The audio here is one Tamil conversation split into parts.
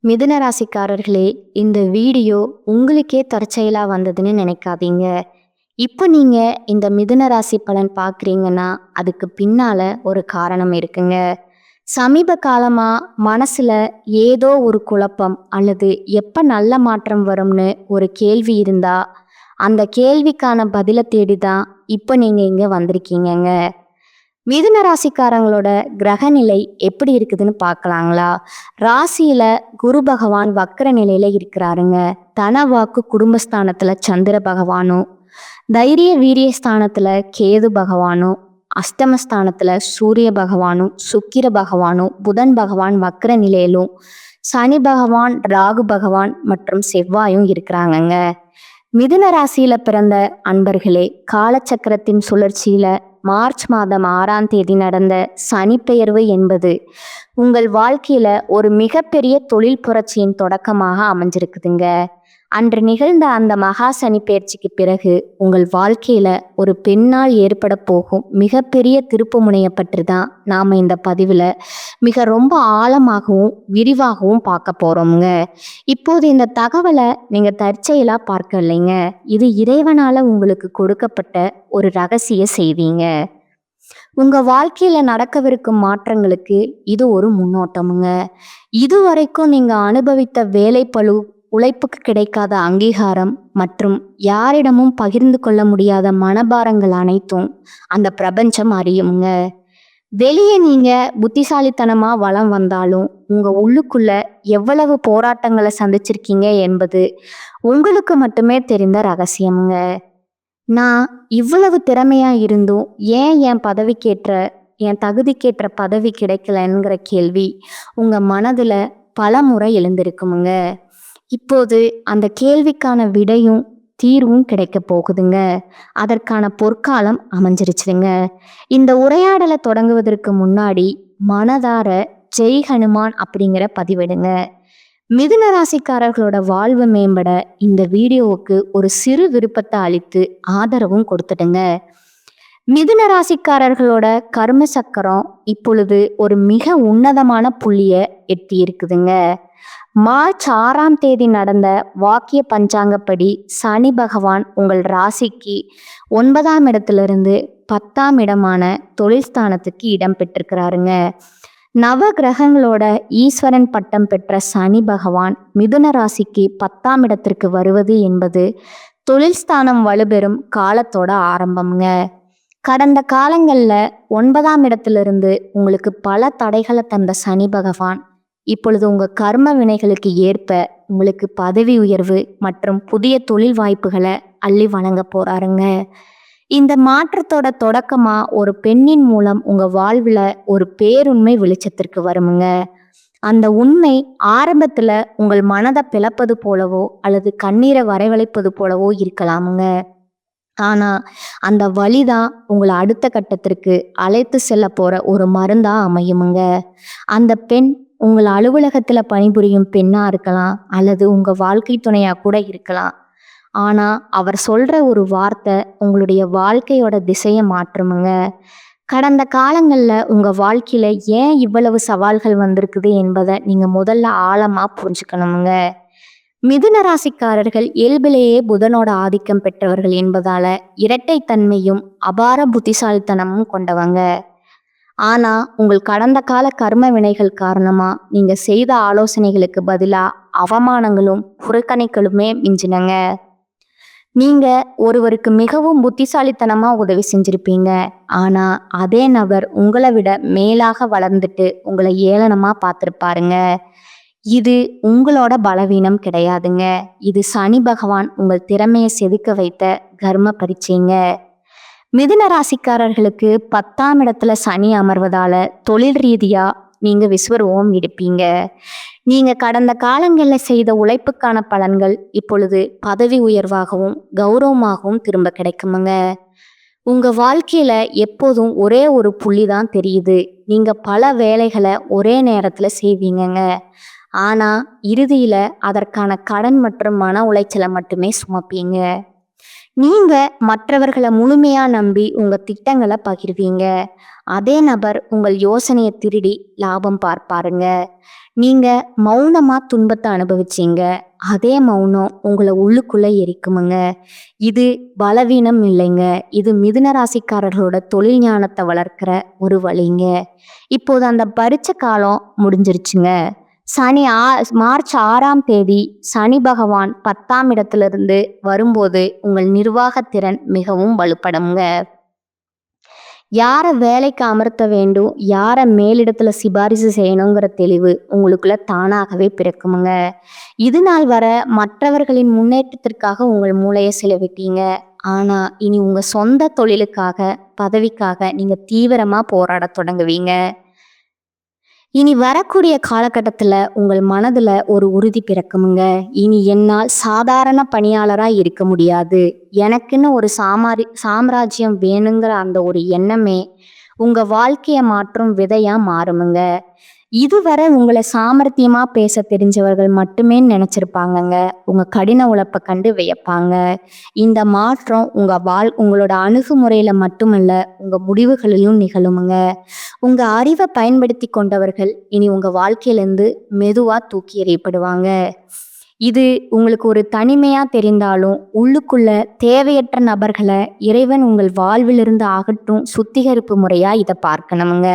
மிதுன ராசிக்காரர்களே, இந்த வீடியோ உங்களுக்கே தற்செயலா வந்ததுன்னு நினைக்காதீங்க. இப்போ நீங்க இந்த மிதுன ராசி பலன் பார்க்குறீங்கன்னா, அதுக்கு பின்னால ஒரு காரணம் இருக்குங்க. சமீப காலமா மனசுல ஏதோ ஒரு குழப்பம் அல்லது எப்ப நல்ல மாற்றம் வரும்னு ஒரு கேள்வி இருந்தா, அந்த கேள்விக்கான பதில தேடி தான் இப்போ நீங்க இங்க வந்திருக்கீங்கங்க. மிதுன ராசிக்காரங்களோட கிரக நிலை எப்படி இருக்குதுன்னு பார்க்கலாங்களா? ராசியில குரு பகவான் வக்கர நிலையில இருக்கிறாருங்க. தன வாக்கு குடும்பஸ்தானத்துல சந்திர பகவானும், தைரிய வீரிய ஸ்தானத்துல கேது பகவானும், அஷ்டமஸ்தானத்துல சூரிய பகவானும், சுக்கிர பகவானும், புதன் பகவான் வக்கர நிலையிலும், சனி பகவான், ராகு பகவான் மற்றும் செவ்வாயும் இருக்கிறாங்கங்க. மிதுன ராசியில பிறந்த அன்பர்களே, காலச்சக்கரத்தின் சுழற்சியில மார்ச் மாதம் 6ஆம் தேதி நடந்த சனிப்பெயர்வு என்பது உங்கள் வாழ்க்கையில ஒரு மிகப்பெரிய தொழில் புரட்சியின் தொடக்கமாக அமைஞ்சிருக்குதுங்க. அன்று நிகழ்ந்த அந்த மகா சனி பெயர்ச்சிக்கு பிறகு உங்கள் வாழ்க்கையில ஒரு பெண்ணால் ஏற்பட போகும் மிகப்பெரிய திருப்பு முனையை பற்றி தான் நாம இந்த பதிவுல ரொம்ப ஆழமாகவும் விரிவாகவும் பார்க்க போறோம்ங்க. இப்போது இந்த தகவலை நீங்க தற்செயலா பார்க்க இல்லைங்க. இது இறைவனால உங்களுக்கு கொடுக்கப்பட்ட ஒரு ரகசிய செய்திங்க. உங்க வாழ்க்கையில நடக்கவிருக்கும் மாற்றங்களுக்கு இது ஒரு முன்னோட்டமுங்க. இதுவரைக்கும் நீங்க அனுபவித்த வேலை பளு, உழைப்புக்கு கிடைக்காத அங்கீகாரம் மற்றும் யாரிடமும் பகிர்ந்து கொள்ள முடியாத மனபாரங்கள் அனைத்தும் அந்த பிரபஞ்சம் அறியுங்க. வெளியே நீங்க புத்திசாலித்தனமா வலம் வந்தாலும் உங்க உள்ளுக்குள்ள எவ்வளவு போராட்டங்களை சந்திச்சிருக்கீங்க என்பது உங்களுக்கு மட்டுமே தெரிந்த ரகசியமுங்க. நான் இவ்வளவு திறமையா இருந்தும் ஏன் என் தகுதிக்கேற்ற பதவி கிடைக்கலங்கிற கேள்வி உங்க மனதுல பல முறை எழுந்திருக்குமுங்க. இப்போது அந்த கேள்விக்கான விடையும் தீர்வும் கிடைக்க போகுதுங்க. அதற்கான பொற்காலம் அமைஞ்சிருச்சுங்க. இந்த உரையாடலை தொடங்குவதற்கு முன்னாடி மனதார ஜெய் ஹனுமான் அப்படிங்கிற பதிவிடுங்க. மிதுன ராசிக்காரர்களோட வாழ்வு மேம்பட இந்த வீடியோவுக்கு ஒரு சிறு விருப்பத்தை அளித்து ஆதரவும் கொடுத்துடுங்க. மிதுன ராசிக்காரர்களோட கர்ம சக்கரம் இப்பொழுது ஒரு மிக உன்னதமான புள்ளிய எட்டி இருக்குதுங்க. மார்ச் 6ஆம் தேதி நடந்த வாக்கிய பஞ்சாங்கப்படி சனி பகவான் உங்கள் ராசிக்கு 9ஆம் இடத்திலிருந்து 10ஆம் இடமான தொழில் ஸ்தானத்துக்கு இடம் பெற்றிருக்கிறாருங்க. நவ கிரகங்களோட ஈஸ்வரன் பட்டம் பெற்ற சனி பகவான் மிதுன ராசிக்கு 10ஆம் இடத்திற்கு வருவது என்பது தொழில் ஸ்தானம் வலுப்பெறும் காலத்தோட ஆரம்பம்ங்க. கடந்த காலங்களில் 9ஆம் இடத்திலிருந்து உங்களுக்கு பல தடைகளை தந்த சனி பகவான் இப்பொழுது உங்க கர்ம வினைகளுக்கு ஏற்ப உங்களுக்கு பதவி உயர்வு மற்றும் புதிய தொழில் வாய்ப்புகளை அள்ளி வழங்க போறாருங்க. இந்த மாற்றத்தோட தொடக்கமா ஒரு பெண்ணின் மூலம் உங்க வாழ்வுல ஒரு பேருண்மை வெளிச்சத்திற்கு வருமுங்க. அந்த உண்மை ஆரம்பத்துல உங்கள் மனதை பிளப்பது போலவோ அல்லது கண்ணீரை வரவழைப்பது போலவோ இருக்கலாமுங்க. ஆனா அந்த வழிதான் உங்களை அடுத்த கட்டத்திற்கு அழைத்து செல்ல போற ஒரு மருந்தா அமையுமுங்க. அந்த பெண் உங்கள் அலுவலகத்துல பணிபுரியும் பெண்ணா இருக்கலாம் அல்லது உங்க வாழ்க்கை துணையா கூட இருக்கலாம். ஆனா அவர் சொல்ற ஒரு வார்த்தை உங்களுடைய வாழ்க்கையோட திசையை மாற்றுமுங்க. கடந்த காலங்கள்ல உங்க வாழ்க்கையில ஏன் இவ்வளவு சவால்கள் வந்திருக்குது என்பதை நீங்க முதல்ல ஆழமா புரிஞ்சுக்கணுமுங்க. மிதுன ராசிக்காரர்கள் இயல்பிலேயே புதனோட ஆதிக்கம் பெற்றவர்கள் என்பதால இரட்டைத்தன்மையும் அபார புத்திசாலித்தனமும் கொண்டவங்க. ஆனா உங்கள் கடந்த கால கர்ம வினைகள் காரணமா நீங்க செய்த ஆலோசனைகளுக்கு பதிலா அவமானங்களும் புறக்கணிகளுமே மிஞ்சினங்க. நீங்க ஒருவருக்கு மிகவும் புத்திசாலித்தனமா உதவி செஞ்சிருப்பீங்க. ஆனா அதே நபர் உங்களை விட மேலாக வளர்ந்துட்டு உங்களை ஏளனமா பார்த்திருப்பாருங்க. இது உங்களோட பலவீனம் கிடையாதுங்க. இது சனி பகவான் உங்கள் திறமையை செதுக்க வைத்த கர்ம பரீட்சைங்க. மிதுன ராசிக்காரர்களுக்கு 10ஆம் இடத்துல சனி அமர்வதால தொழில் ரீதியா நீங்க விஸ்வரூபம் எடுப்பீங்க. நீங்க கடந்த காலங்களில் செய்த உழைப்புக்கான பலன்கள் இப்பொழுது பதவி உயர்வாகவும் கௌரவமாகவும் திரும்ப கிடைக்குமுங்க. உங்க வாழ்க்கையில எப்போதும் ஒரே ஒரு புள்ளி தான் தெரியுது. நீங்க பல வேலைகளை ஒரே நேரத்துல செய்வீங்கங்க. ஆனா இறுதியில அதற்கான கடன் மற்றும் மன உளைச்சலை மட்டுமே சுமப்பீங்க. நீங்க மற்றவர்களை முழுமையா நம்பி உங்க திட்டங்களை பகிர்வீங்க. அதே நபர் உங்கள் யோசனையை திருடி லாபம் பார்ப்பாருங்க. நீங்க மௌனமா துன்பத்தை அனுபவிச்சீங்க. அதே மௌனம் உங்களை உள்ளுக்குள்ள எரிக்குமுங்க. இது பலவீனம் இல்லைங்க. இது மிதுன ராசிக்காரர்களோட தொழில் ஞானத்தை வளர்க்கிற ஒரு வழிங்க. இப்போது அந்த பரீட்சை காலம் முடிஞ்சிருச்சுங்க. மார்ச் 6ஆம் தேதி சனி பகவான் 10ஆம் இடத்திலிருந்து வரும்போது உங்கள் நிர்வாகத்திறன் மிகவும் வலுப்படுங்க. யாரை வேலைக்கு அமர்த்த வேண்டும், யாரை மேலிடத்துல சிபாரிசு செய்யணுங்கிற தெளிவு உங்களுக்குள்ள தானாகவே பிறக்குமுங்க. இது நாள் வர மற்றவர்களின் முன்னேற்றத்திற்காக உங்கள் மூளையை செலவிட்டீங்க. ஆனா இனி உங்க சொந்த தொழிலுக்காக, பதவிக்காக நீங்க தீவிரமா போராட தொடங்குவீங்க. இனி வரக்கூடிய காலகட்டத்தில் உங்கள் மனதில் ஒரு உறுதி பிறக்குமுங்க. இனி என்னால் சாதாரண பணியாளராக இருக்க முடியாது, எனக்குன்னு ஒரு சாம்ராஜ்யம் வேணுங்கிற அந்த ஒரு எண்ணமே உங்கள் வாழ்க்கையை மாற்றும் விதையாக மாறுமுங்க. இதுவரை உங்களை சாமர்த்தியமா பேச தெரிஞ்சவர்கள் மட்டுமே நினைச்சிருப்பாங்கங்க. உங்க கடின உழைப்பை கண்டு வியப்பாங்க. இந்த மாற்றம் உங்களோட அணுகுமுறையில மட்டுமல்ல, உங்க முடிவுகளிலும் நிகழுமுங்க. உங்க அறிவை பயன்படுத்தி கொண்டவர்கள் இனி உங்க வாழ்க்கையிலிருந்து மெதுவா தூக்கி எறியப்படுவாங்க. இது உங்களுக்கு ஒரு தனிமையா தெரிந்தாலும் உள்ளுக்குள்ள தேவையற்ற நபர்களை இறைவன் உங்கள் வாழ்விலிருந்து அகற்றும் சுத்திகரிப்பு முறையா இதை பார்க்கணுமுங்க.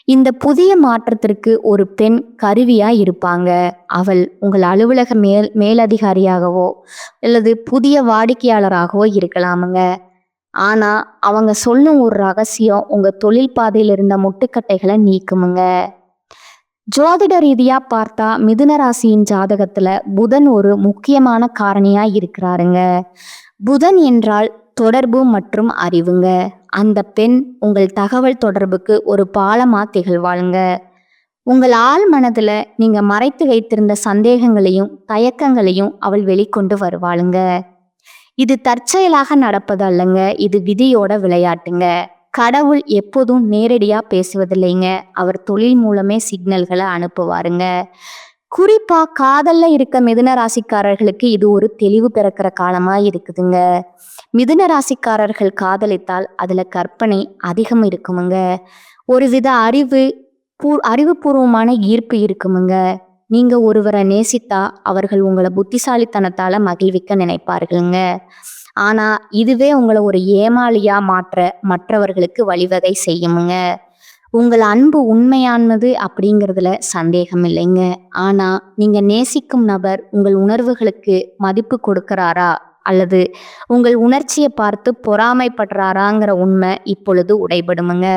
இந்த புதிய மாற்றத்திற்கு ஒரு பெண் கருவியா இருப்பாங்க. அவள் உங்கள் அலுவலக மேலதிகாரியாகவோ அல்லது புதிய வாடிக்கையாளராகவோ இருக்கலாமுங்க. ஆனா அவங்க சொல்லும் ஒரு ரகசியம் உங்க தொழில் பாதையில் இருந்த முட்டுக்கட்டைகளை நீக்குமுங்க. ஜோதிட ரீதியா பார்த்தா மிதுன ராசியின் ஜாதகத்துல புதன் ஒரு முக்கியமான காரணியா இருக்கிறாருங்க. புதன் என்றால் தொடர்பு மற்றும் அறிவுங்க. அந்த பெண் உங்கள் தகவல் தொடர்புக்கு ஒரு பாலமா திகழ்வாளுங்க. உங்கள் ஆள் மனதுல நீங்க மறைத்து வைத்திருந்த சந்தேகங்களையும் தயக்கங்களையும் அவள் வெளிக்கொண்டு வருவாளுங்க. இது தற்செயலாக நடப்பது அல்லங்க, இது விதியோட விளையாட்டுங்க. கடவுள் எப்போதும் நேரடியா பேசுவதில்லைங்க, அவர் தொழில் மூலமே சிக்னல்களை அனுப்புவாருங்க. குறிப்பா காதல்ல இருக்க மிதுன ராசிக்காரர்களுக்கு இது ஒரு தெளிவு பிறக்கிற காலமா இருக்குதுங்க. மிதுன ராசிக்காரர்கள் காதலித்தால் அதுல கற்பனை அதிகம் இருக்குமுங்க. ஒருவித அறிவுபூர்வமான ஈர்ப்பு இருக்குமுங்க. நீங்க ஒருவரை நேசித்தா அவர்கள் உங்களை புத்திசாலித்தனத்தால மகிழ்விக்க நினைப்பார்களுங்க. ஆனா இதுவே உங்களை ஒரு ஏமாளியா மாற்ற மற்றவர்களுக்கு வழிவகை செய்யுமுங்க. உங்கள் அன்பு உண்மையானது அப்படிங்கிறதுல சந்தேகம் இல்லைங்க. ஆனா நீங்க நேசிக்கும் நபர் உங்கள் உணர்வுகளுக்கு மதிப்பு கொடுக்கிறாரா அல்லது உங்கள் உணர்ச்சியை பார்த்து பொறாமைப்படுறாராங்கிற உண்மை இப்பொழுது உடைபடுமுங்க.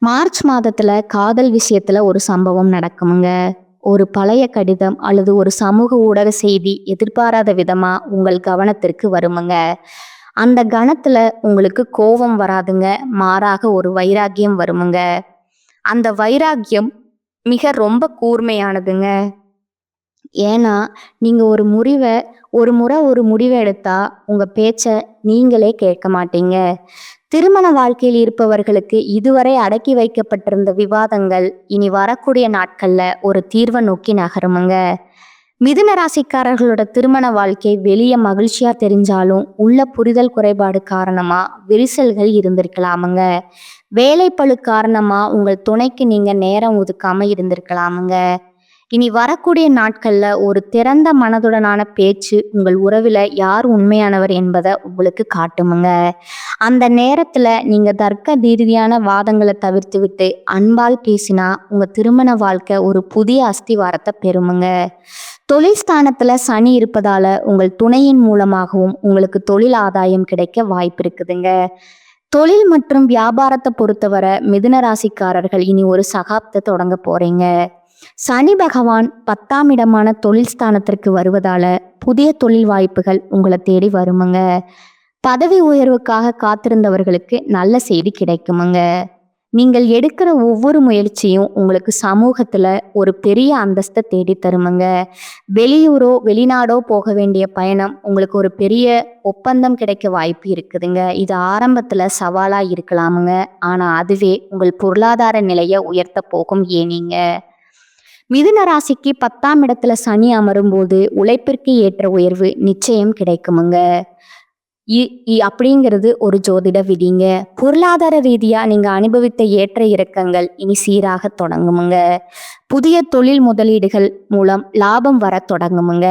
மார்ச் மாதத்துல காதல் விஷயத்துல ஒரு சம்பவம் நடக்குமுங்க. ஒரு பழைய கடிதம் அல்லது ஒரு சமூக ஊடக செய்தி எதிர்பாராத விதமா உங்கள் கவனத்திற்கு வருமுங்க. அந்த கணத்துல உங்களுக்கு கோபம் வராதுங்க, மாறாக ஒரு வைராக்கியம் வருமுங்க. அந்த வைராக்கியம் மிக ரொம்ப கூர்மையானதுங்க. ஏன்னா நீங்க ஒரு முடிவை எடுத்தா உங்க பேச்ச நீங்களே கேட்க மாட்டீங்க. திருமண வாழ்க்கையில் இருப்பவர்களுக்கு இதுவரை அடக்கி வைக்கப்பட்டிருந்த விவாதங்கள் இனி வரக்கூடிய நாட்கள்ல ஒரு தீர்வை நோக்கி நகருமுங்க. மிதுன ராசிக்காரர்களோட திருமண வாழ்க்கை வெளியே மகிழ்ச்சியா தெரிஞ்சாலும் உள்ள புரிதல் குறைபாடு காரணமா விரிசல்கள் இருந்திருக்கலாமுங்க. வேலைப்பளு காரணமா உங்கள் துணைக்கு நீங்க நேரம் ஒதுக்காம இருந்திருக்கலாமுங்க. இனி வரக்கூடிய நாட்கள்ல ஒரு திறந்த மனதுடனான பேச்சு உங்கள் உறவுல யார் உண்மையானவர் என்பதை உங்களுக்கு காட்டுமுங்க. அந்த நேரத்துல நீங்க தர்க்க ரீதியான வாதங்களை தவிர்த்து விட்டு அன்பால் பேசினா உங்க திருமண வாழ்க்கை ஒரு புதிய அஸ்திவாரத்தை பெறுமுங்க. தொழில் ஸ்தானத்துல சனி இருப்பதால உங்கள் துணையின் மூலமாகவும் உங்களுக்கு தொழில் ஆதாயம் கிடைக்க வாய்ப்பு இருக்குதுங்க. தொழில் மற்றும் வியாபாரத்தை பொறுத்தவரை மிதுன ராசிக்காரர்கள் இனி ஒரு சகாப்தத்தை தொடங்க போறீங்க. சனி பகவான் 10ஆம் இடமான தொழில் ஸ்தானத்திற்கு வருவதால புதிய தொழில் வாய்ப்புகள் உங்களை தேடி வருமுங்க. பதவி உயர்வுக்காக காத்திருந்தவர்களுக்கு நல்ல செய்தி கிடைக்குமுங்க. நீங்கள் எடுக்கிற ஒவ்வொரு முயற்சியும் உங்களுக்கு சமூகத்துல ஒரு பெரிய அந்தஸ்தை தேடி தருமுங்க. வெளியூரோ வெளிநாடோ போக வேண்டிய பயணம் உங்களுக்கு ஒரு பெரிய ஒப்பந்தம் கிடைக்க வாய்ப்பு இருக்குதுங்க. இது ஆரம்பத்துல சவாலா இருக்கலாமுங்க, ஆனா அதுவே உங்கள் பொருளாதார நிலையை உயர்த்த போகும். ஏனீங்க மிதுன ராசிக்கு 10ஆம் இடத்துல சனி அமரும் போது உழைப்பிற்கு ஏற்ற உயர்வு நிச்சயம் கிடைக்குமுங்க. அப்படிங்கிறது ஒரு ஜோதிட விதிங்க. பொருளாதார ரீதியா நீங்க அனுபவித்த ஏற்ற இறக்கங்கள் இனி சீராக தொடங்குமுங்க. புதிய தொழில் முதலீடுகள் மூலம் லாபம் வர தொடங்குமுங்க.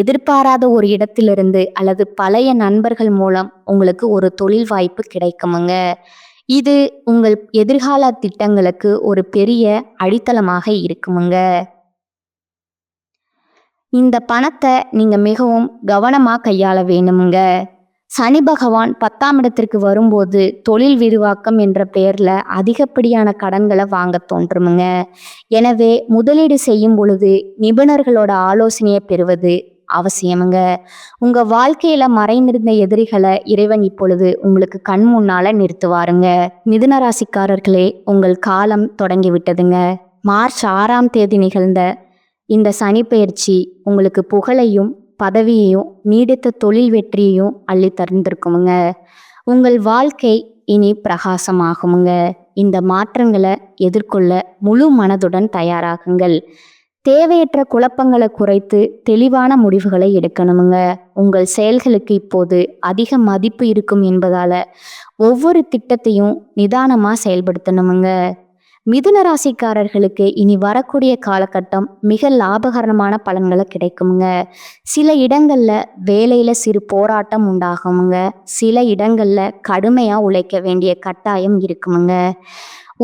எதிர்பாராத ஒரு இடத்திலிருந்து அல்லது பழைய நண்பர்கள் மூலம் உங்களுக்கு ஒரு தொழில் வாய்ப்பு கிடைக்குமுங்க. இது உங்கள் எதிர்கால திட்டங்களுக்கு ஒரு பெரிய அடித்தளமாக இருக்குமுங்க. இந்த பணத்தை நீங்க மிகவும் கவனமா கையாள வேணுமுங்க. சனி பகவான் 10ஆம் இடத்திற்கு வரும்போது தொழில் விரிவாக்கம் என்ற பெயர்ல அதிகப்படியான கடன்களை வாங்க தோன்றுமுங்க. எனவே முதலீடு செய்யும் பொழுது நிபுணர்களோட ஆலோசனையை பெறுவது அவசியமுங்க. உங்க வாழ்க்கையில மறைந்திருந்த எதிரிகளை இறைவன் இப்பொழுது உங்களுக்கு கண் முன்னால நிறுத்துவாருங்க. மிதுன ராசிக்காரர்களே, உங்கள் காலம் தொடங்கி விட்டதுங்க. மார்ச் 6ஆம் தேதி நிகழ்ந்த இந்த சனி பெயர்ச்சி உங்களுக்கு புகழையும் பதவியையும் நீடித்த தொழில் வெற்றியையும் அள்ளி தந்திருக்குமுங்க. உங்கள் வாழ்க்கை இனி பிரகாசமாகுமுங்க. இந்த மாற்றங்களை எதிர்கொள்ள முழு மனதுடன் தயாராகுங்கள். தேவையற்ற குழப்பங்களை குறைத்து தெளிவான முடிவுகளை எடுக்கணுமுங்க. உங்கள் செயல்களுக்கு இப்போது அதிக மதிப்பு இருக்கும் என்பதால ஒவ்வொரு திட்டத்தையும் நிதானமா செயல்படுத்தணுமுங்க. மிதுன ராசிக்காரர்களுக்கு இனி வரக்கூடிய காலகட்டம் மிக லாபகரமான பலன்களை கிடைக்குமுங்க. சில இடங்கள்ல வேலையில சிறு போராட்டம் உண்டாகுமுங்க. சில இடங்கள்ல கடுமையா உழைக்க வேண்டிய கட்டாயம் இருக்குமுங்க.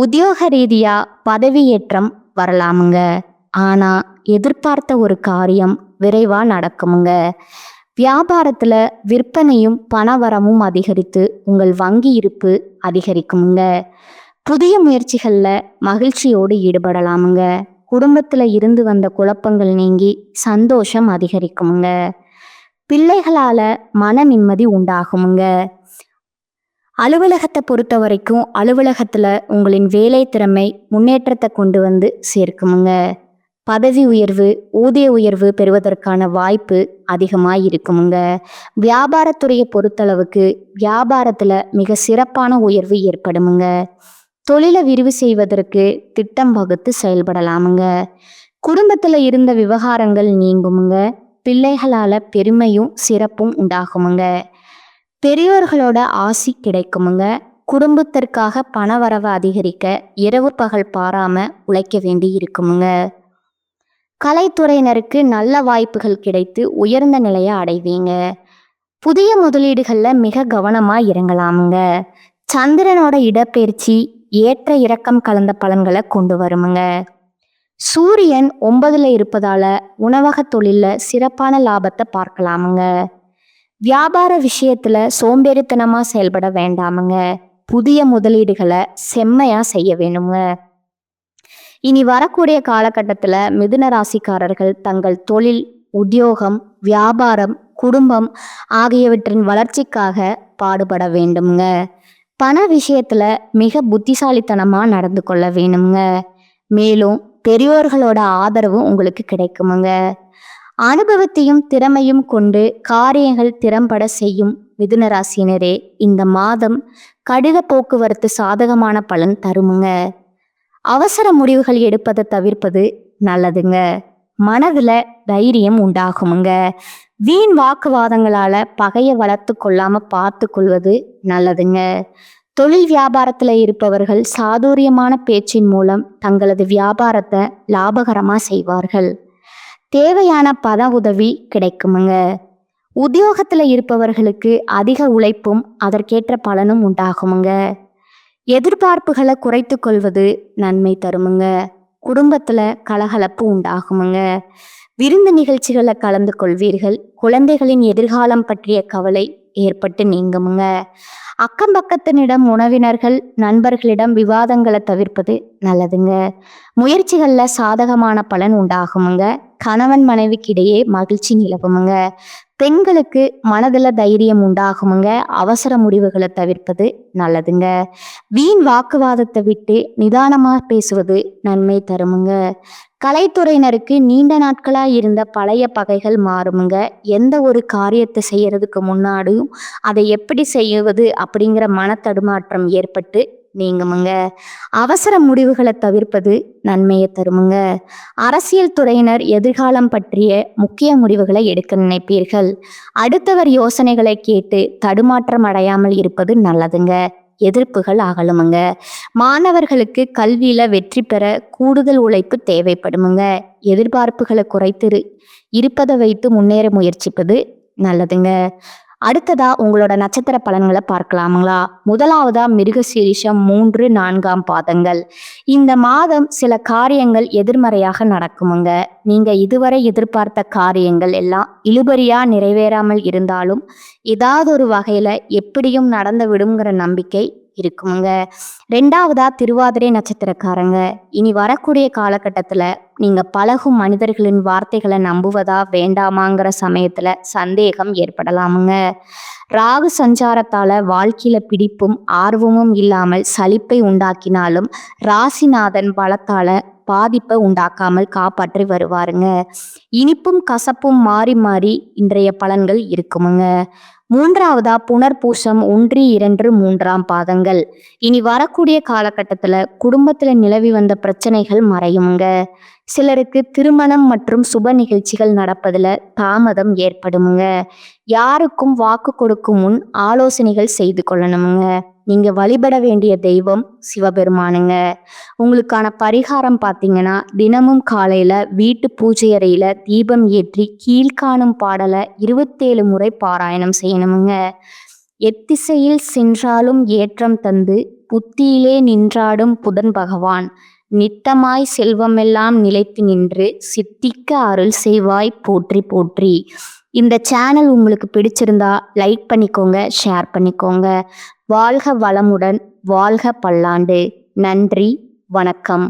உத்தியோக ரீதியா பதவி ஏற்றம் வரலாமுங்க. ஆனா எதிர்பார்த்த ஒரு காரியம் விரைவா நடக்குமுங்க. வியாபாரத்துல விற்பனையும் பணவரமும் அதிகரித்து உங்கள் வங்கி இருப்பு அதிகரிக்குமுங்க. புதிய முயற்சிகள்ல மகிழ்ச்சியோடு ஈடுபடலாமுங்க. குடும்பத்துல இருந்து வந்த குழப்பங்கள் நீங்கி சந்தோஷம் அதிகரிக்குமுங்க. பிள்ளைகளால மன நிம்மதி உண்டாகுமுங்க. அலுவலகத்தை பொறுத்த வரைக்கும் அலுவலகத்துல உங்களின் வேலை திறமை முன்னேற்றத்தை கொண்டு வந்து சேர்க்குமுங்க. பதவி உயர்வு ஊதிய உயர்வு பெறுவதற்கான வாய்ப்பு அதிகமாக இருக்குமுங்க. வியாபாரத்துறையை பொறுத்தளவுக்கு வியாபாரத்துல மிக சிறப்பான உயர்வு ஏற்படுமுங்க. தொழிலை விரிவு செய்வதற்கு திட்டம் வகுத்து செயல்படலாமுங்க. குடும்பத்துல இருந்த விவகாரங்கள் நீங்குமுங்க. பிள்ளைகளால பெருமையும் சிறப்பும் உண்டாகுமுங்க. பெரியோர்களோட ஆசி கிடைக்குமுங்க. குடும்பத்திற்காக பணவரவை அதிகரிக்க இரவு பகல் பாராம உழைக்க வேண்டி இருக்குமுங்க. கலைத்துறையினருக்கு நல்ல வாய்ப்புகள் கிடைத்து உயர்ந்த நிலையை அடைவீங்க. புதிய முதலீடுகள்ல மிக கவனமா இறங்கலாமுங்க. சந்திரனோட இடப்பெயர்ச்சி ஏற்ற இறக்கம் கலந்த பலன்களை கொண்டு வருமுங்க. சூரியன் 9ல் இருப்பதால உணவக தொழில்ல சிறப்பான லாபத்தை பார்க்கலாமுங்க. வியாபார விஷயத்துல சோம்பேறித்தனமா செயல்பட வேண்டாமுங்க. புதிய முதலீடுகளை செம்மையா செய்ய வேணுங்க. இனி வரக்கூடிய காலகட்டத்துல மிதுன ராசிக்காரர்கள் தங்கள் தொழில், உத்தியோகம், வியாபாரம், குடும்பம் ஆகியவற்றின் வளர்ச்சிக்காக பாடுபட வேண்டுமுங்க. பண விஷயத்துல மிக புத்திசாலித்தனமா நடந்து கொள்ள வேணுங்க. மேலும் பெரியோர்களோட ஆதரவு உங்களுக்கு கிடைக்குமுங்க. அனுபவத்தையும் திறமையும் கொண்டு காரியங்கள் திறம்பட செய்யும் மிதுன ராசியினரே, இந்த மாதம் கடித போக்குவரத்து சாதகமான பலன் தருமுங்க. அவசர முடிவுகள் எடுப்பதை தவிர்ப்பது நல்லதுங்க. மனதுல தைரியம் உண்டாகுமுங்க. வீண் வாக்குவாதங்களால பகையை வளர்த்து கொள்ளாம பார்த்து கொள்வது நல்லதுங்க. தொழில் வியாபாரத்துல இருப்பவர்கள் சாதுரியமான பேச்சின் மூலம் தங்களது வியாபாரத்தை லாபகரமா செய்வார்கள். தேவையான பண உதவி கிடைக்குமுங்க. உத்தியோகத்துல இருப்பவர்களுக்கு அதிக உழைப்பும் அதற்கேற்ற பலனும் உண்டாகுமுங்க. எதிர்பார்ப்புகளை குறைத்து கொள்வது நன்மை தருமுங்க. குடும்பத்துல கலகலப்பு உண்டாகுமுங்க. விருந்து நிகழ்ச்சிகளை கலந்து கொள்வீர்கள். குழந்தைகளின் எதிர்காலம் பற்றிய கவலை ஏற்பட்டு நீங்குமுங்க. அக்கம் பக்கத்தினிடம் உறவினர்கள் நண்பர்களிடம் விவாதங்களை தவிர்ப்பது நல்லதுங்க. முயற்சிகள்ல சாதகமான பலன் உண்டாகுமுங்க. கணவன் மனைவிக்கிடையே மகிழ்ச்சி நிலவுமுங்க. பெண்களுக்கு மனதில் தைரியம் உண்டாகுமுங்க. அவசர முடிவுகளை தவிர்ப்பது நல்லதுங்க. வீண் வாக்குவாதத்தை விட்டு நிதானமா பேசுவது நன்மை தருமுங்க. கலைத்துறையினருக்கு நீண்ட நாட்களாக இருந்த பழைய பகைகள் மாறுமுங்க. எந்த ஒரு காரியத்தை செய்யறதுக்கு முன்னாடியும் அதை எப்படி செய்வது அப்படிங்கிற மனத்தடுமாற்றம் ஏற்பட்டு நீங்குமுங்க. அவசர முடிவுகளை தவிர்ப்பது நன்மையை தருமுங்க. அரசியல் துறையினர் எதிர்காலம் பற்றிய முக்கிய முடிவுகளை எடுக்க நினைப்பீர்கள். அடுத்தவர் யோசனைகளை கேட்டு தடுமாற்றம் அடையாமல் இருப்பது நல்லதுங்க. எதிர்ப்புகள் அகலுமுங்க. மாணவர்களுக்கு கல்வியில வெற்றி பெற கூடுதல் உழைப்பு தேவைப்படுமுங்க. எதிர்பார்ப்புகளை குறைத்து இருப்பதை வைத்து முன்னேற முயற்சிப்பது நல்லதுங்க. அடுத்ததா உங்களோட நட்சத்திர பலன்களை பார்க்கலாமுங்களா? முதலாவதா மிருகசீரிஷம் 3, 4ஆம் பாதங்கள். இந்த மாதம் சில காரியங்கள் எதிர்மறையாக நடக்குமுங்க. நீங்க இதுவரை எதிர்பார்த்த காரியங்கள் எல்லாம் இழுபறியா நிறைவேறாமல் இருந்தாலும் ஏதாவது ஒரு வகையில எப்படியும் நடந்து விடுங்கிற நம்பிக்கை இருக்குமுங்க. 2ஆவதா திருவாதிரை நட்சத்திரக்காரங்க. இனி வரக்கூடிய காலகட்டத்துல நீங்க பழகும் மனிதர்களின் வார்த்தைகளை நம்புவதா வேண்டாமாங்கிற சமயத்துல சந்தேகம் ஏற்படலாமுங்க. ராகு சஞ்சாரத்தால வாழ்க்கையில பிடிப்பும் ஆர்வமும் இல்லாமல் சலிப்பை உண்டாக்கினாலும் ராசிநாதன் பலத்தால பாதிப்பை உண்டாக்காமல் காப்பாற்றி வருவாருங்க. இனிப்பும் கசப்பும் மாறி மாறி இன்றைய பலன்கள் இருக்குமுங்க. 3ஆவதா புனர்பூசம் 1, 2, 3ஆம் பாதங்கள். இனி வரக்கூடிய காலகட்டத்துல குடும்பத்துல நிலவி வந்த பிரச்சனைகள் மறையுமுங்க. சிலருக்கு திருமணம் மற்றும் சுப நிகழ்ச்சிகள் நடப்பதுல தாமதம் ஏற்படுமுங்க. யாருக்கும் வாக்கு கொடுக்கும் முன் ஆலோசனைகள் செய்து கொள்ளணுமுங்க. நீங்க வழிபட வேண்டிய தெய்வம் சிவபெருமானுங்க. உங்களுக்கான பரிகாரம் பார்த்தீங்கன்னா, தினமும் காலையில வீட்டு பூஜை அறையில தீபம் ஏற்றி கீழ்காணும் பாடலை 27 முறை பாராயணம் செய்யணுமுங்க. எத்திசையில் சென்றாலும் ஏற்றம் தந்து புத்தியிலே நின்றாடும் புதன் பகவான் நித்தமாய் செல்வமெல்லாம் நிலைத்து நின்று சித்திக்க அருள் செய்வாய் போற்றி போற்றி. இந்த சேனல் உங்களுக்கு பிடிச்சிருந்தா லைக் பண்ணிக்கோங்க, ஷேர் பண்ணிக்கோங்க. வாழ்க வளமுடன், வாழ்க பல்லாண்டு. நன்றி, வணக்கம்.